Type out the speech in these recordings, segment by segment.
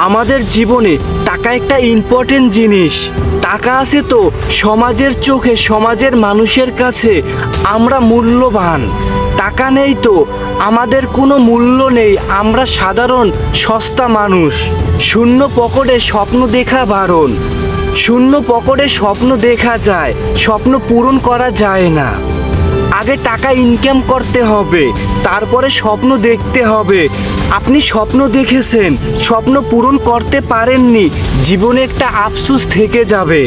আমাদের জীবনে টাকা একটা ইম্পর্টেন্ট জিনিস। টাকা আছে তো সমাজের চোখে, সমাজের মানুষের কাছে আমরা মূল্যবান। টাকা নেই তো আমাদের কোনো মূল্য নেই, আমরা সাধারণ সস্তা মানুষ। শূন্য পকেটে স্বপ্ন দেখা বারণ। শূন্য পকেটে স্বপ্ন দেখা যায়, স্বপ্ন পূরণ করা যায় না। আগে টাকা ইনকাম করতে হবে, তারপরে স্বপ্ন দেখতে হবে। আপনি স্বপ্ন দেখেছেন, স্বপ্ন পূরণ করতে পারেননি, জীবনে একটা আফসোস থেকে যাবে,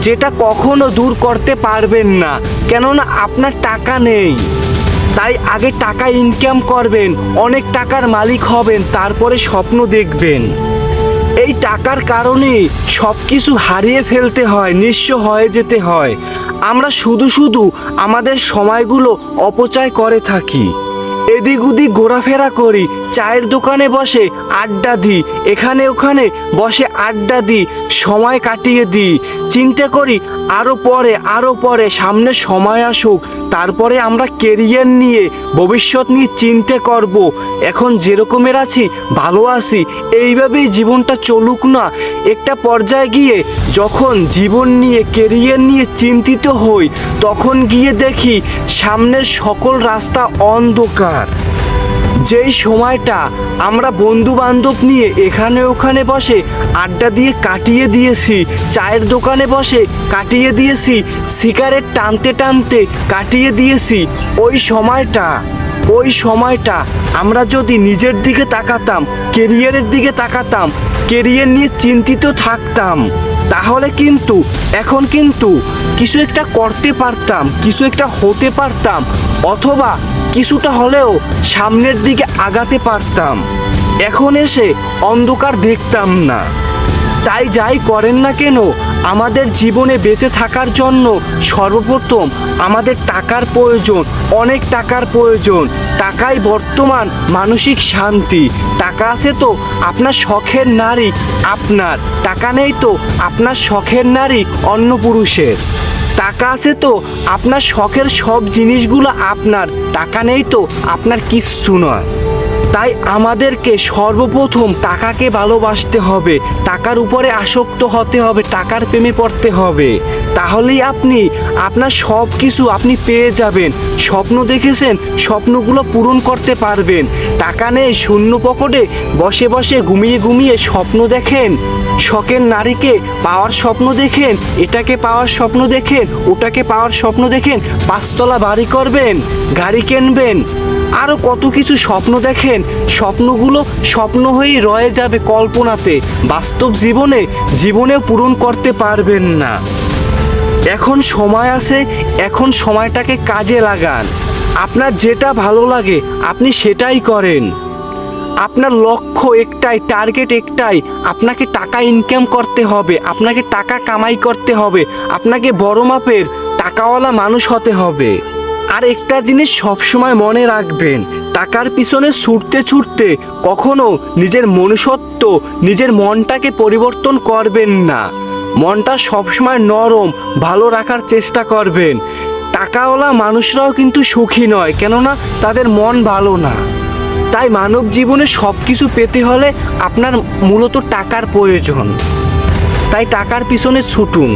যেটা কখনো দূর করতে পারবেন না, কেননা আপনার টাকা নেই। তাই আগে টাকা ইনকাম করবেন, অনেক টাকার মালিক হবেন, তারপরে স্বপ্ন দেখবেন। এই টাকার কারণেই সব কিছু হারিয়ে ফেলতে হয়, নিঃস্ব হয়ে যেতে হয়। আমরা শুধু আমাদের সময়গুলো অপচয় করে থাকি। এদিক ওদিক ঘোরাফেরা করি, চায়ের দোকানে বসে আড্ডা দিই, এখানে ওখানে বসে আড্ডা দিই, সময় কাটিয়ে দিই। চিন্তা করি আরও পরে সামনে সময় আসুক, তারপরে আমরা কেরিয়ার নিয়ে, ভবিষ্যৎ নিয়ে চিন্তা করব। এখন যেরকমের আছি ভালো আছি, এইভাবেই জীবনটা চলুক না। একটা পর্যায়ে গিয়ে যখন জীবন নিয়ে, কেরিয়ার নিয়ে চিন্তিত হই, তখন গিয়ে দেখি সামনের সকল রাস্তা অন্ধকার। যেই সময়টা আমরা বন্ধু বান্ধব নিয়ে এখানে ওখানে বসে আড্ডা দিয়ে কাটিয়ে দিয়েছি, চায়ের দোকানে বসে কাটিয়ে দিয়েছি, সিগারেট টানতে টানতে কাটিয়ে দিয়েছি, ওই সময়টা আমরা যদি নিজের দিকে তাকাতাম, কেরিয়ারের দিকে তাকাতাম, কেরিয়ার নিয়ে চিন্তিত থাকতাম, তাহলে কিন্তু এখন কিন্তু কিছু একটা করতে পারতাম, কিছু একটা হতে পারতাম, অথবা কিছুটা হলেও সামনের দিকে আগাতে পারতাম। এখন এসে অন্ধকার দেখতাম না। তাই যাই করেন না কেন, আমাদের জীবনে বেঁচে থাকার জন্য সর্বপ্রথম আমাদের টাকার প্রয়োজন, অনেক টাকার প্রয়োজন। টাকাই বর্তমান মানসিক শান্তি। টাকা আছে তো আপনার শখের নারী আপনার, টাকা নেই তো আপনার শখের নারী অন্য পুরুষের। টাকা আছে তো আপনার শখের সব জিনিসগুলো আপনার, টাকা নেই তো আপনার কিচ্ছু নয়। তাই আমাদেরকে সর্বপ্রথম টাকাকে ভালোবাসতে হবে, টাকার উপরে আসক্ত হতে হবে, টাকার প্রেমে পড়তে হবে। তাহলেই আপনি আপনার সব কিছু আপনি পেয়ে যাবেন। স্বপ্ন দেখেছেন, স্বপ্নগুলো পূরণ করতে পারবেন। টাকা নেই, শূন্য পকেটে বসে বসে ঘুমিয়ে স্বপ্ন দেখেন, শখের নারীকে পাওয়ার স্বপ্ন দেখেন, এটাকে পাওয়ার স্বপ্ন দেখেন, ওটাকে পাওয়ার স্বপ্ন দেখেন, 5 তলা বাড়ি করবেন, গাড়ি কিনবেন, আরও কত কিছু স্বপ্ন দেখেন। স্বপ্নগুলো স্বপ্ন হয়েই রয়ে যাবে কল্পনাতে, বাস্তব জীবনেও পূরণ করতে পারবেন না। এখন সময় আছে, এখন সময়টাকে কাজে লাগান। আপনার যেটা ভালো লাগে আপনি সেটাই করেন। আপনার লক্ষ্য একটাই, টার্গেট একটাই, আপনাকে টাকা ইনকাম করতে হবে, আপনাকে টাকা কামাই করতে হবে, আপনাকে বড় মাপের টাকাওয়ালা মানুষ হতে হবে। আর একটা জিনিস সবসময় মনে রাখবেন, টাকার পিছনে ছুটতে কখনো নিজের মনুষ্যত্ব, নিজের মনটাকে পরিবর্তন করবেন না। মনটা সবসময় নরম, ভালো রাখার চেষ্টা করবেন। টাকাওয়ালা মানুষরাও কিন্তু সুখী নয়, কেননা তাদের মন ভালো না। তাই মানব জীবনে সব কিছু পেতে হলে আপনার মূলত টাকার প্রয়োজন। তাই টাকার পিছনে ছুটুন,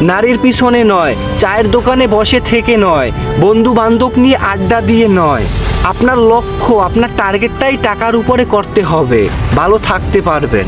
নারীর পিছনে নয়, চায়ের দোকানে বসে থেকে নয়, বন্ধু বান্ধব নিয়ে আড্ডা দিয়ে নয়। আপনার লক্ষ্য, আপনার টার্গেটটাই টাকার উপরে করতে হবে, ভালো থাকতে পারবেন।